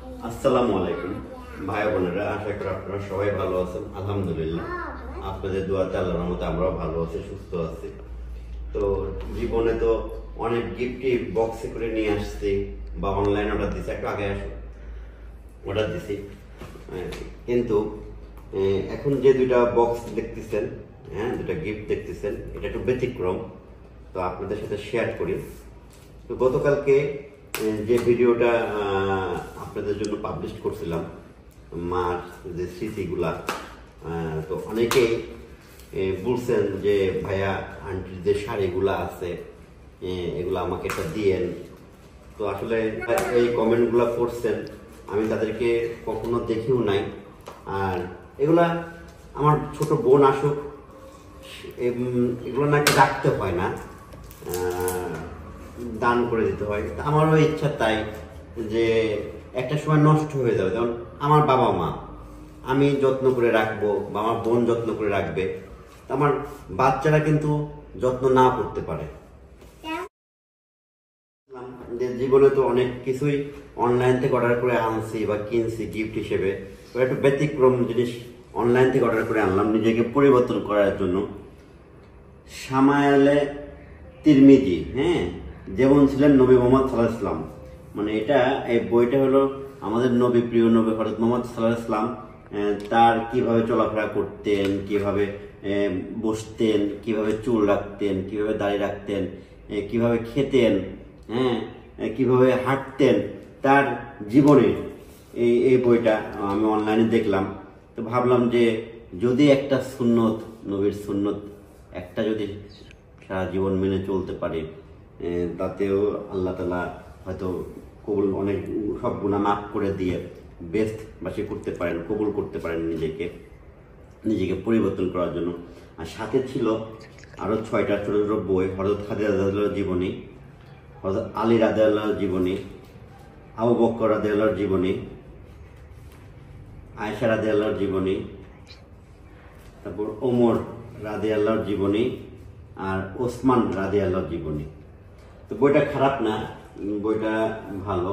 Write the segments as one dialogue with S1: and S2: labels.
S1: আসসালামু আলাইকুম ভাই বোনেরা, আশা করি আপনারা সবাই ভালো আছেন। আলহামদুলিল্লাহ, আপনাদের দোয়াতে আল্লাহর রহমতে আমরাও ভালো আছি, সুস্থ আছি। তো জীবনে তো অনেক গিফটই বক্সে করে নিয়ে আসছি বা অনলাইন অর্ডার দিছি, একটু আগে আসো অর্ডার দিছি। কিন্তু এখন যে দুইটা বক্স দেখতেছেন, দুটা গিফট দেখতেছেন, এটা একটু ব্যতিক্রম। তো আপনাদের সাথে শেয়ার করি। তো গতকালকে যে ভিডিওটা আপনাদের জন্য পাবলিশ করছিলাম, মার যে স্মৃতিগুলা, তো অনেকেই বলছেন যে ভাইয়া আন্টির যে শাড়িগুলা আছে এগুলো আমাকে একটা দিয়েন। তো আসলে এই কমেন্টগুলো করছেন, আমি তাদেরকে কখনো দেখিও নাই। আর এগুলা আমার ছোট বোন আসুক, এগুলো নাকি রাখতে হয় না, দান করে দিতে হয়। আমারও ইচ্ছা তাই যে একটা সময় নষ্ট হয়ে যাবে, যেমন আমার বাবা মা আমি যত্ন করে রাখবো বা আমার বোন যত্ন করে রাখবে, আমার বাচ্চারা কিন্তু যত্ন না করতে পারে। যে জীবনে তো অনেক কিছুই অনলাইন থেকে অর্ডার করে আনছি বা কিনছি গিফট হিসেবে, একটু ব্যতিক্রম জিনিস অনলাইন থেকে অর্ডার করে আনলাম নিজেকে পরিবর্তন করার জন্য। সামায়ালে তিরমিজি, যেমন ছিলেন নবী মোহাম্মদ সাল্লাল্লাহু আলাইহি ওয়াসাল্লাম, মানে এই বইটা হলো আমাদের নবী, প্রিয় নবী হযরত মুহাম্মদ সাল্লাল্লাহু আলাইহি ওয়াসাল্লাম তার কিভাবে চলাফেরা করতেন, কিভাবে বসতেন, কিভাবে চুল রাখতেন, কিভাবে দাড়ি রাখতেন, কিভাবে খেতেন, কিভাবে হাঁটতেন, তার জীবনের এই বইটা আমি অনলাইনে দেখলাম। তো ভাবলাম যে যদি একটা সুন্নত, নবীর সুন্নত একটা যদি সারা জীবন মেনে চলতে পারে, তাতেও আল্লাহ তাআলা হয়তো কবুল, অনেক সব গুনাহ মাফ করে দিয়ে বেস্ট বাসি করতে পারেন, কবুল করতে পারেন নিজেকে পরিবর্তন করার জন্য। আর সাথে ছিল আরো 6টা ছোট ছোট বই, হযরত খাদিজা রাদিয়াল্লাহু জীবনী, হযরত আলী রাদিয়াল্লাহু জীবনী, আবু বকর রাদিয়াল্লাহু জীবনী, আয়েশা রাদিয়াল্লাহু জীবনী, তারপর ওমর রাদিয়াল্লাহু জীবনী, আর ওসমান রাদিয়াল্লাহু জীবনী। তো বইটা খারাপ না, বইটা ভালো,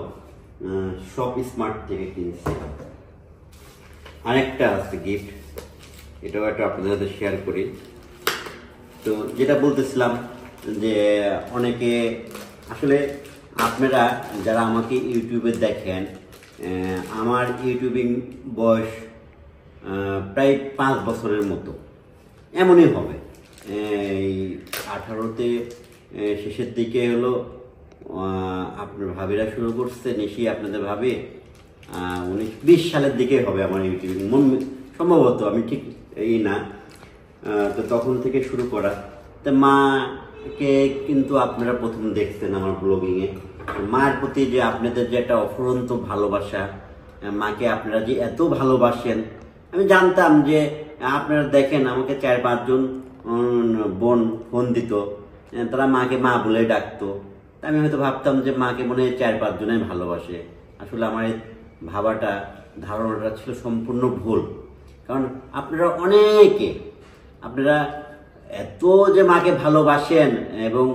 S1: সব স্মার্ট থেকে কিনছি। আরেকটা আছে গিফট, এটাও একটা আপনাদের সাথে শেয়ার করি। তো যেটা বলতেছিলাম যে অনেকে আসলে আপনারা যারা আমাকে ইউটিউবে দেখেন, আমার ইউটিউবিং বয়স প্রায় 5 বছরের মতো এমনই হবে। এই 18তে শেষের দিকে হলো আপনার ভাবিরা শুরু করছে, নিশি আপনাদের ভাবি 19-20 সালের দিকে হবে আমার ইউটিউবিং, সম্ভবত, আমি ঠিক না। তো তখন থেকে শুরু করা। তো মাকে কিন্তু আপনারা প্রথম দেখছেন আমার ব্লগিংয়ে। মায়ের প্রতি যে আপনাদের যে একটা অফুরন্ত ভালোবাসা, মাকে আপনারা যে এত ভালোবাসেন, আমি জানতাম যে আপনারা দেখেন আমাকে 4-5 জন বোন ফোন দিত, তারা মাকে মা বলে ডাকতো। তা আমি হয়তো ভাবতাম যে মাকে মনে হয় 4-5 জনে ভালোবাসে। আসলে আমার এই ভাবাটা, ধারণাটা ছিল সম্পূর্ণ ভুল। কারণ আপনারা এত যে মাকে ভালোবাসেন এবং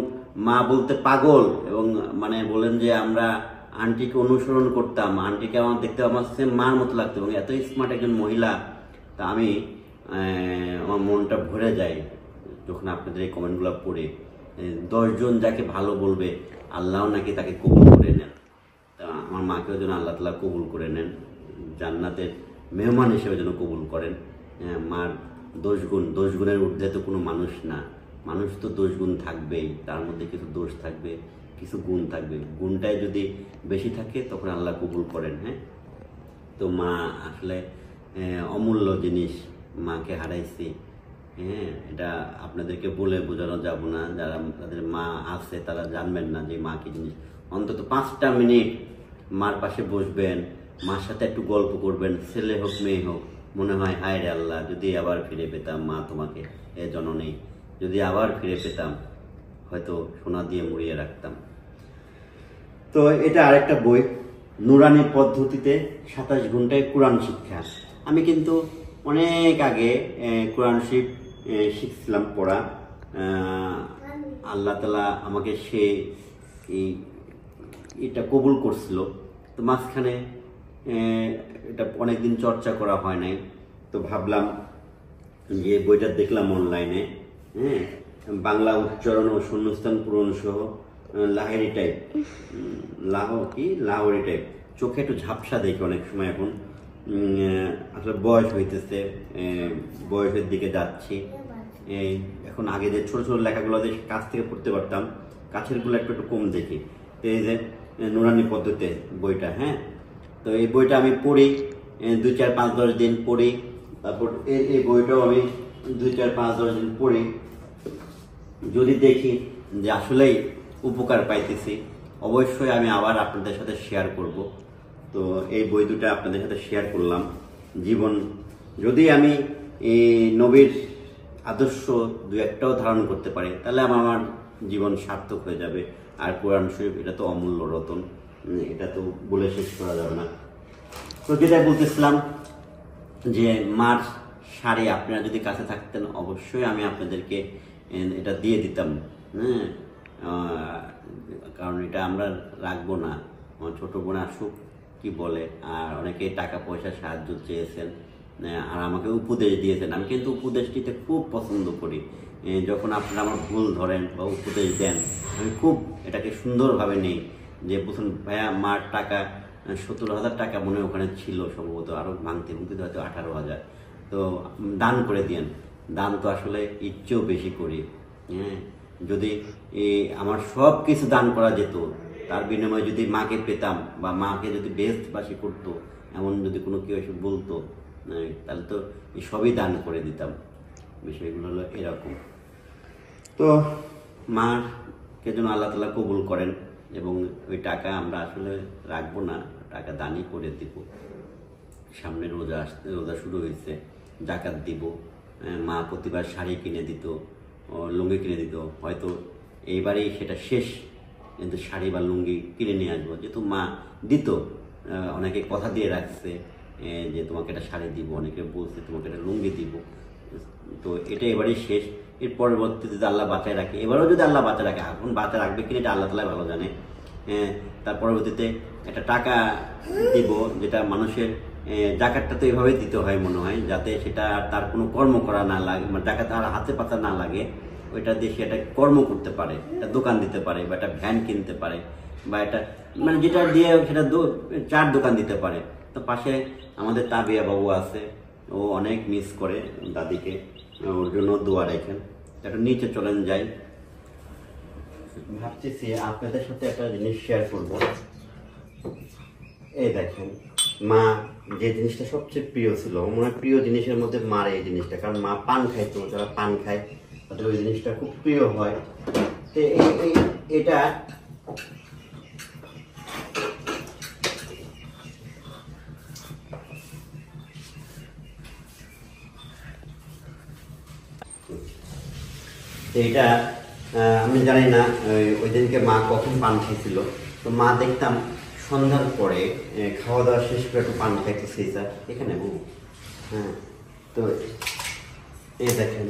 S1: মা বলতে পাগল, এবং মানে বলেন যে আমরা আন্টিকে অনুসরণ করতাম, আন্টিকে আমার দেখতে আমার সেম মার মতো লাগতো, এবং এত স্মার্ট একজন মহিলা। তা আমি আমার মনটা ভরে যায় যখন আপনাদের এই কমেন্টগুলো পড়ে। 10 জন যাকে ভালো বলবে আল্লাহ নাকি তাকে কবুল করে নেন। তা আমার মাকেও যেন আল্লাহ তাআলা কবুল করে নেন, জান্নাতের মেহমান হিসেবে যেন কবুল করেন। মার 10 গুণের ঊর্ধ্বে তো কোনো মানুষ না। মানুষ তো 10 গুণ থাকবেই, তার মধ্যে কিছু দোষ থাকবে, কিছু গুণ থাকবে। গুণটাই যদি বেশি থাকে তখন আল্লাহ কবুল করেন। তো মা আসলে অমূল্য জিনিস, মাকে হারাইছি। এটা আপনাদেরকে বলে বোঝানো যাব না, যারা তাদের মা আছে তারা জানবেন না যে মা কি জিনিস। অন্তত 5টা মিনিট মার পাশে বসবেন, মার সাথে একটু গল্প করবেন, ছেলে হোক মেয়ে হোক, মনে হয় হায় রে আল্লাহ, যদি আবার ফিরে পেতাম মা তোমাকে, এ জননী, যদি আবার ফিরে পেতাম হয়তো সোনা দিয়ে মুড়িয়ে রাখতাম। তো এটা আরেকটা বই, নুরানি পদ্ধতিতে 27 ঘন্টায় কোরআন শিক্ষা। আমি কিন্তু অনেক আগে কোরআন শরীফ শিখছিলাম পড়া। আল্লাহ তাআলা আমাকে এটা কবুল করছিল। তো মাঝখানে এটা অনেকদিন চর্চা করা হয় নাই, তো ভাবলাম যে বইটা দেখলাম অনলাইনে, হ্যাঁ, বাংলা উচ্চারণ ও শূন্যস্থান পূরণ সহ লাহেরি টাইপ, লাহোরি টাইপ। চোখে একটু ঝাপসা দেখি অনেক সময় এখন, আসলে বয়স হইতেছে, বয়সের দিকে যাচ্ছি। এখন আগে যে ছোট ছোট লেখাগুলো যে কাছ থেকে পড়তে পারতাম, কাছেরগুলো একটু একটু কম দেখি। তো এই যে নুরানি পদ্ধতিতে বইটা, হ্যাঁ, তো এই বইটা আমি পড়ি 2, 4, 5, 10 দিন পড়ি, তারপর এই বইটাও আমি 2, 4, 5, 10 দিন পড়ি। যদি দেখি যে আসলেই উপকার পাইতেছি, অবশ্যই আমি আবার আপনাদের সাথে শেয়ার করব। তো এই বই দুটো আপনাদের সাথে শেয়ার করলাম। জীবন যদি আমি এই নবীর আদর্শ 2-1টাও ধারণ করতে পারি, তাহলে আমার জীবন সার্থক হয়ে যাবে। আর কোরআন শরীফ এটা তো অমূল্য রতন, এটা তো বলে শেষ করা যাবে না। তো যেটা বলতেছিলাম যে মার শাড়ি আপনারা যদি কাছে থাকতেন, অবশ্যই আমি আপনাদেরকে এটা দিয়ে দিতাম, হ্যাঁ, কারণ এটা আমরা রাখবো না। আমার ছোট বোন আসুক, কি বলে, আর অনেকে টাকা পয়সা সাহায্য চেয়েছেন আর আমাকে উপদেশ দিয়েছেন। আমি কিন্তু উপদেশ দিতে খুব পছন্দ করি। যখন আপনারা আমার ভুল ধরেন বা উপদেশ দেন, আমি খুব এটাকে সুন্দরভাবে নেই। যে বুঝুন ভাইয়া, মার টাকা 17,000 টাকা মনে হয় ওখানে ছিল সম্ভবত, আরও ভাঙতে হয়তো 18,000, তো দান করে দিয়েন। দান তো আসলে ইচ্ছেও বেশি করি, হ্যাঁ। যদি আমার সব কিছু দান করা যেত, তার বিনিময়ে যদি মাকে পেতাম বা মাকে যদি বেস্ট বাসি করতো, এমন যদি কোনো কেউ এসে বলতো, তাহলে তো এই সবই দান করে দিতাম। বিষয়গুলো হলো এরকম। তো মাকে যেন আল্লাহ তাআলা কবুল করেন, এবং ওই টাকা আমরা আসলে রাখবো না, টাকা দানই করে দিব। সামনে রোজা শুরু হয়েছে, জাকাত দিব। মা প্রতিবার শাড়ি কিনে দিত, লুঙ্গি কিনে দিত। হয়তো এইবারই সেটা শেষ, কিন্তু শাড়ি বা লুঙ্গি কিনে নিয়ে আসবো, যেহেতু মা দিত। অনেকে কথা দিয়ে রাখছে যে তোমাকে একটা শাড়ি দিব, অনেকে বলছে তোমাকে একটা লুঙ্গি দিব। তো এটা এবারই শেষ। এর পরবর্তীতে যদি আল্লাহ বাঁচায় রাখে, এবারও যদি আল্লাহ বাঁচায় রাখে, এখন বাঁচায় রাখবে কিনা এটা আল্লাহ তাআলা ভালো জানে। তার পরবর্তীতে একটা টাকা দিব, যেটা মানুষের জাকাতটা তো এভাবেই দিতে হয় মনে হয়, যাতে সেটা তার কোনো কর্ম করা না লাগে, মানে টাকা তার হাতে পাতা না লাগে। ওইটা দিয়ে সে একটা কর্ম করতে পারে, একটা দোকান দিতে পারে, বা একটা ভ্যান কিনতে পারে, বা এটা মানে যেটা দিয়ে সেটা 4 দোকান দিতে পারে। তো পাশে আমাদের তাবিয়া বাবু আছে, ও অনেক মিস করে দাদিকে, ওর জন্য দোয়া রেখেন। একটু নিচে চলেন যাই। ভাবতেছি আপনাদের সাথে একটা জিনিস শেয়ার করব। এই দেখেন, মা যে জিনিসটা সবচেয়ে প্রিয় ছিল, মনে হয় প্রিয় জিনিসের মধ্যে মার এই জিনিসটা, কারণ মা পান খাইতো, যারা পান খায় তাদের ওই জিনিসটা খুব প্রিয় হয়। তো এটা এইটা আমি জানি না ওই দিনকে মা কখন পান খেয়েছিল। তো মা দেখতাম সন্ধ্যার পরে খাওয়া দাওয়া শেষ করে একটু পান খাইতেছে এখানে, হ্যাঁ। তো এই দেখেন,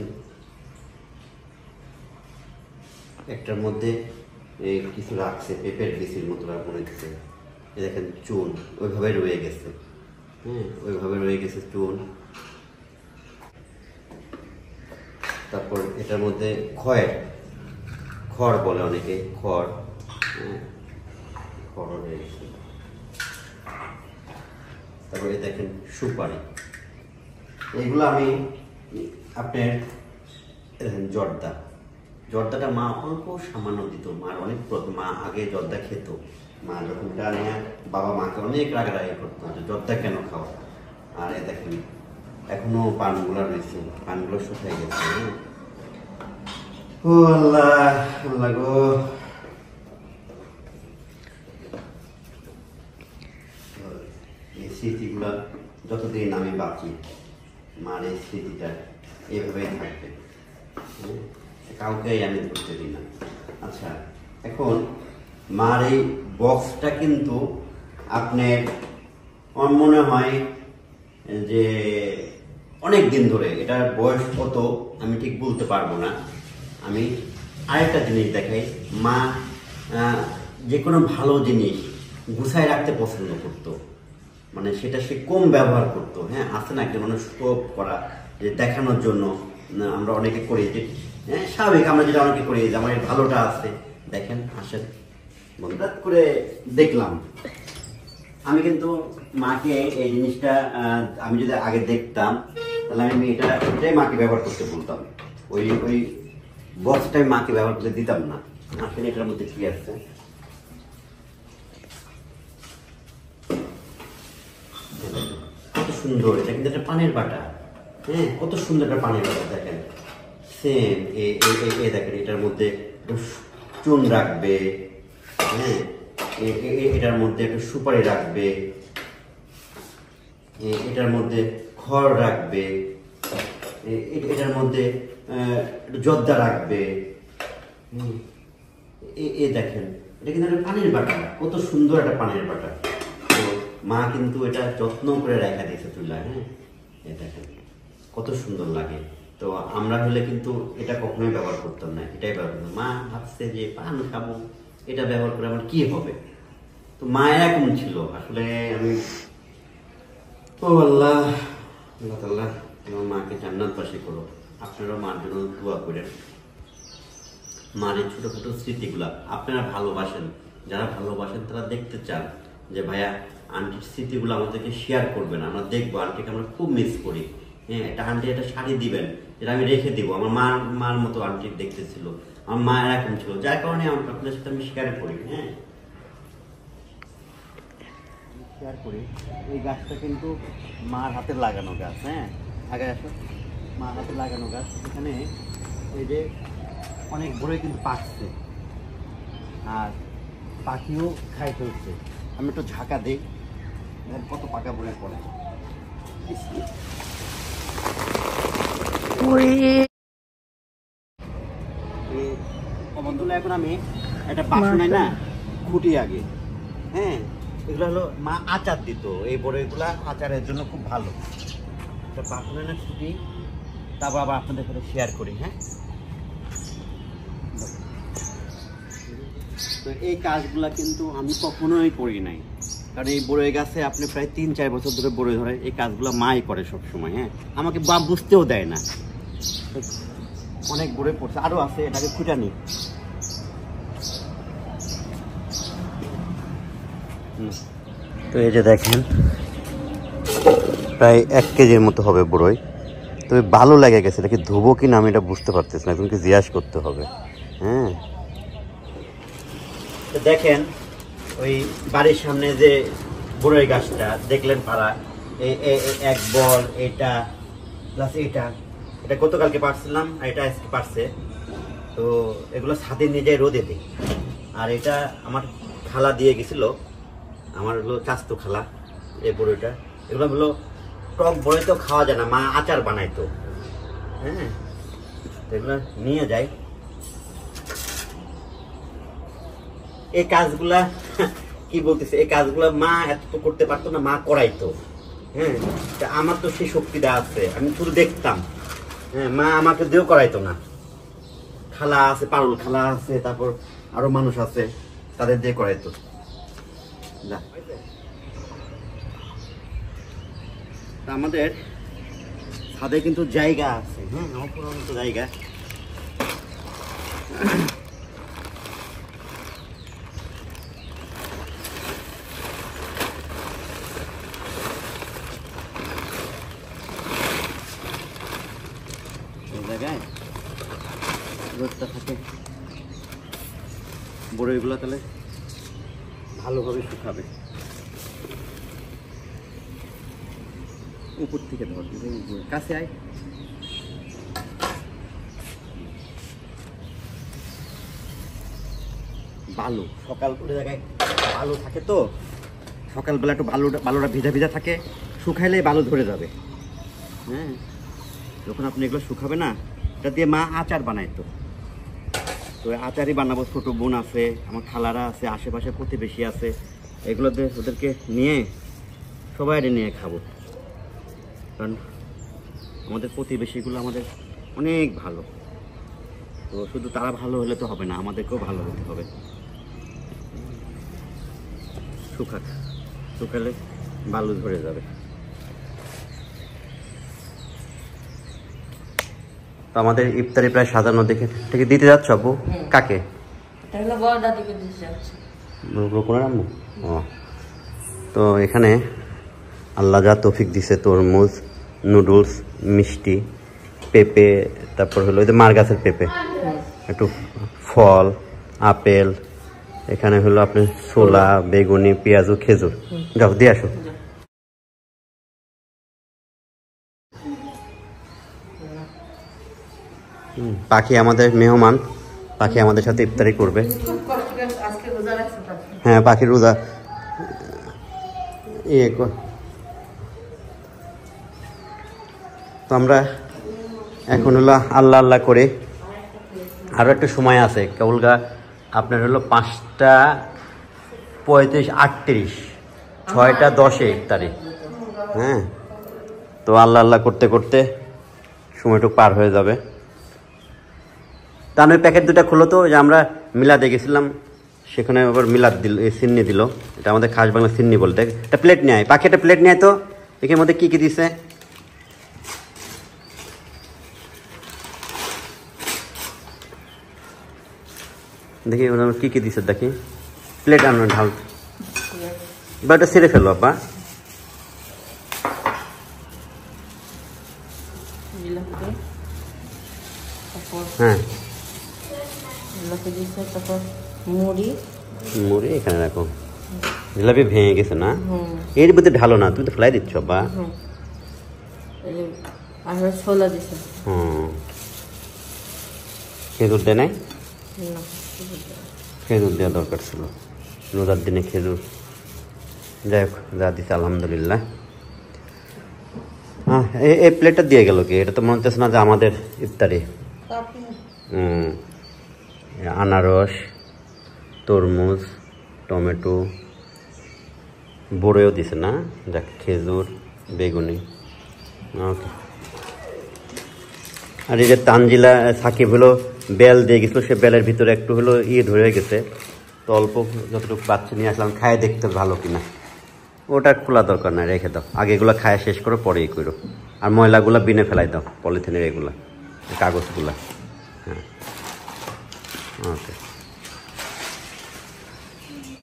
S1: একটার মধ্যে কিছু রাখছে, পেঁপের বিচির মতো মনে হচ্ছে। এই দেখেন চুন ওইভাবে রয়ে গেছে, হ্যাঁ, ওইভাবে রয়ে গেছে চুন। তারপর এটার মধ্যে খড় বলে অনেকে, খড় রয়ে গেছে। তারপরে দেখেন সুপারি। এগুলো আমি আপনার দেখেন জর্দাটা মা অল্প সামান্য দিত। মার অনেক মা আগে জর্দা খেত। মা যখন নিয়ে বাবা মাকে অনেক রাগারাগি করতো যে জর্দা কেন খাও। আর এ দেখেন এখনো পানগুলো রয়েছে, পানগুলো শুকিয়ে গেছে। ও আল্লাহ, আল্লাহ গো। এই স্মৃতিগুলা যতদিন আমি বাঁচি, মার এই স্মৃতিটা এভাবেই থাকবে, কাউকেই আমি ধরতে দিই না। আচ্ছা, এখন মার এই বক্সটা কিন্তু আপনার মনে হয় যে অনেক দিন ধরে, এটার বয়স কত আমি ঠিক বলতে পারবো না। আমি আরেকটা জিনিস দেখাই, মা যে কোনো ভালো জিনিস গুছায় রাখতে পছন্দ করতো। মানে সেটা সে কম ব্যবহার করতো। হ্যাঁ, আছে না একটা মানুষ শো করা, যে দেখানোর জন্য আমরা অনেকে করি, যে হ্যাঁ স্বাভাবিক, আমরা যেটা অনেকে করি যে আমার এই ভালোটা আছে দেখেন, আসেন বন্ধুরা করে দেখলাম। আমি কিন্তু মাকে এই জিনিসটা আমি যদি আগে দেখতাম তাহলে আমি এটাই মাকে ব্যবহার করতে বলতাম, ওই বক্সটাই মাকে ব্যবহার করতে দিতাম না। আসলে এটার মধ্যে কি আছে, কত সুন্দর, এটা কিন্তু একটা পানের বাটা। হ্যাঁ, কত সুন্দর একটা পানের বাটা, দেখেন সেম দেখেন এটার মধ্যে চুন রাখবে, হ্যাঁ এটার মধ্যে একটু সুপারি রাখবে, এটার মধ্যে খড় রাখবে, এটার মধ্যে জর্দা রাখবে। দেখেন এটা কিন্তু একটা পানির বাটা, কত সুন্দর একটা পানির বাটা। তো মা কিন্তু এটা যত্ন করে রেখে দিয়েছে চুলায়। হ্যাঁ, দেখেন কত সুন্দর লাগে। তো আমরা হলে কিন্তু এটা কখনোই ব্যবহার করতাম না, এটাই ব্যবহার করতাম। মা ভাবছে যে পান খাবো, এটা ব্যবহার করে আমার কি হবে। তো মা এরকম ছিল আসলে। আমি আল্লাহ আল্লাহ তাআলা আমার মাকে জান্নাতবাসী করো। আপনারাও মার জন্য দোয়া করেন। মার এই ছোটখাটো স্মৃতিগুলা আপনারা ভালোবাসেন, যারা ভালোবাসেন তারা দেখতে চান যে ভাইয়া আন্টির স্মৃতিগুলো আমাদেরকে শেয়ার করবেন, আমরা দেখবো। আন্টিকে আমরা খুব মিস করি। হ্যাঁ, একটা আন্টি একটা শাড়ি দিবেন, যেটা আমি রেখে দিব। আমার মার মতো আন্টি দেখতে ছিল, আমার মা এরকম ছিল, যার কারণে আপনাদের সাথে আমি শেয়ার করি। হ্যাঁ, শেয়ার করি। এই গাছটা কিন্তু মার হাতে লাগানো গাছ। হ্যাঁ, আগে আসো, মার হাতে লাগানো গাছ। এখানে এই যে অনেক বড়ই কিন্তু পাকছে, আর পাখিও খাই ফেলছে। আমি একটু ঝাঁকা দিই, কত পাকা বড়ই পড়ে। বন্ধুরা এখন আমি একটা বাসনায় না খুঁটি আগে। হ্যাঁ, এগুলো হলো মা আচার দিত, এই বড়ইগুলা আচারের জন্য খুব ভালো। একটা বাসনায় না খুঁটি, তারপর আবার আপনাদের সাথে শেয়ার করি। হ্যাঁ, তো এই কাজগুলা কিন্তু আমি কখনোই করি নাই, কারণ এই বড়ই গাছে আপনি প্রায় 3-4 বছর ধরে বড়ই ধরে, এই কাজগুলো মাই করে সব সময়। হ্যাঁ, আমাকে বাপ বুঝতেও দেয় না। অনেক বড়ই পড়ছে, আরো আছে, এটাকে খুঁটা নি। তো এই যে দেখেন প্রায় 1 কেজির মতো হবে বড়ই। তবে ভালো লেগে গেছে, এটাকে ধুবো কি না আমি এটা বুঝতে পারতেছি না, একজনকে জিজ্ঞাসা করতে হবে। হ্যাঁ, তো দেখেন ওই বাড়ির সামনে যে বড়ই গাছটা দেখলেন পাড়া, এক বল, এটা প্লাস এটা গতকালকে পারছিলাম, আর এটা আজকে পারছে। তো এগুলো ছাদে নিয়ে যায় রোদে দিই। আর এটা আমার খালা দিয়ে গেছিল, আমার হলো চাস্তো খালা, এই বড়ইটা। এগুলো হলো টক বড়ই তো খাওয়া যায় না, মা আচার বানাইতো। হ্যাঁ, এগুলো নিয়ে যায়। এই কাজগুলা কি বলতেছে, এই কাজগুলা মা এত তো করতে পারতো না, মা করাইতো। হ্যাঁ, আমার তো সেই শক্তিটা আছে, আমি শুধু দেখতাম। হ্যাঁ, মা আমাকে দিয়েও করাইতো না। খালা আছে, পারুল খালা আছে, তারপর আরো মানুষ আছে, তাদের দিয়ে করাইতো। আমাদের ছাদে কিন্তু জায়গা আছে। হ্যাঁ, আমার পুরো জায়গা। জায়গায় রোদটা থাকে, বড়ইগুলো তাহলে ভালোভাবে শুকাবে। উপর থেকে ধর, কাছে আয়। বালু সকাল করে জায়গায় বালু থাকে, তো সকালবেলা একটু বালুটা ভিজা ভিজা থাকে, শুকাইলে বালু ধরে যাবে। হ্যাঁ, যখন আপনি এগুলো শুকাবে না, এটা দিয়ে মা আচার বানাইতো। তো আচারই বানাবো। ছোটো বোন আছে, আমার খালারা আছে, আশেপাশে প্রতিবেশী আছে, এগুলোতে ওদেরকে নিয়ে সবাই নিয়ে খাবো। কারণ আমাদের প্রতিবেশীগুলো আমাদের অনেক ভালো। তো শুধু তারা ভালো হলে তো হবে না, আমাদেরকেও ভালো হতে হবে। শুকালে বালু ধরে যাবে। তো আমাদের ইফতারি প্রায় সাজানো দেখে থেকে দিতে যাচ্ছ আপু? কাকে? আম্মু। ও, তো এখানে আল্লাহ যা তৌফিক দিছে, তরমুজ, নুডলস, মিষ্টি, পেঁপে, তারপর হলো যে মার গাছের পেঁপে, একটু ফল, আপেল, এখানে হলো আপনার ছোলা, বেগুনি, পেঁয়াজ ও খেজুর। যাও দিয়ে আসো। পাখি আমাদের মেহমান, পাখি আমাদের সাথে ইফতারি করবে। হ্যাঁ, পাখি রোজা। তো আমরা এখন হলো আল্লাহ আল্লাহ করে, আরও একটা সময় আছে কেবলগা আপনার হলো 5:35, 6:10 ইফতারি। হ্যাঁ, তো আল্লাহ আল্লাহ করতে করতে সময়টুকু পার হয়ে যাবে। তা ওই প্যাকেট দুটা খুলো তো, যে আমরা মিলাদে গেছিলাম সেখানে আবার মিলাদ দিল, সিন্নি দিল। এটা আমাদের খাস বাংলা সিন্নি বলতে। একটা প্লেট নেয়, পাখি একটা প্লেট নেয় তো, এর মধ্যে কী কী দিছে? দেখি কি কি দিছে, দেখি। প্লেট আনো, ঢাল। বা ওটা ছেড়ে ফেলো আপা। হ্যাঁ, মুড়ি এখানে রাখো। জিলাপি ভেঙে গেছে না? এর ভিতরে ঢালো না, তুমি তো ফেলাই দিচ্ছ বা। খেজুর দেয় নাই? খেজুর দেওয়া দরকার ছিল, রোজার দিনে খেজুর। যাই হোক, যা দিচ্ছে আলহামদুলিল্লাহ। হ্যাঁ, এই প্লেটটা দিয়ে গেল কি? এটা তো মনে হচ্ছে না যে আমাদের ইফতারি। আনারস, তরমুজ, টমেটো, বড়েও দিছে না? যাক, খেজুর, বেগুনি। ওকে। আর এই যে তানজিলা সাকিব হলো বেল দিয়ে গেছিলো, সে বেলের ভিতরে একটু হলো ধরে গেছে, তো অল্প যতটুকু বাচ্চা নিয়ে আসলাম, খায় দেখতে ভালো কিনা। ওটা খোলা দরকার নাই, রেখে দাও। আগে এগুলো খায় শেষ করো, পরে ই করো। আর ময়লাগুলো বিনে ফেলাই দাও, পলিথিনের এগুলা, কাগজগুলা। হ্যাঁ, ওকে।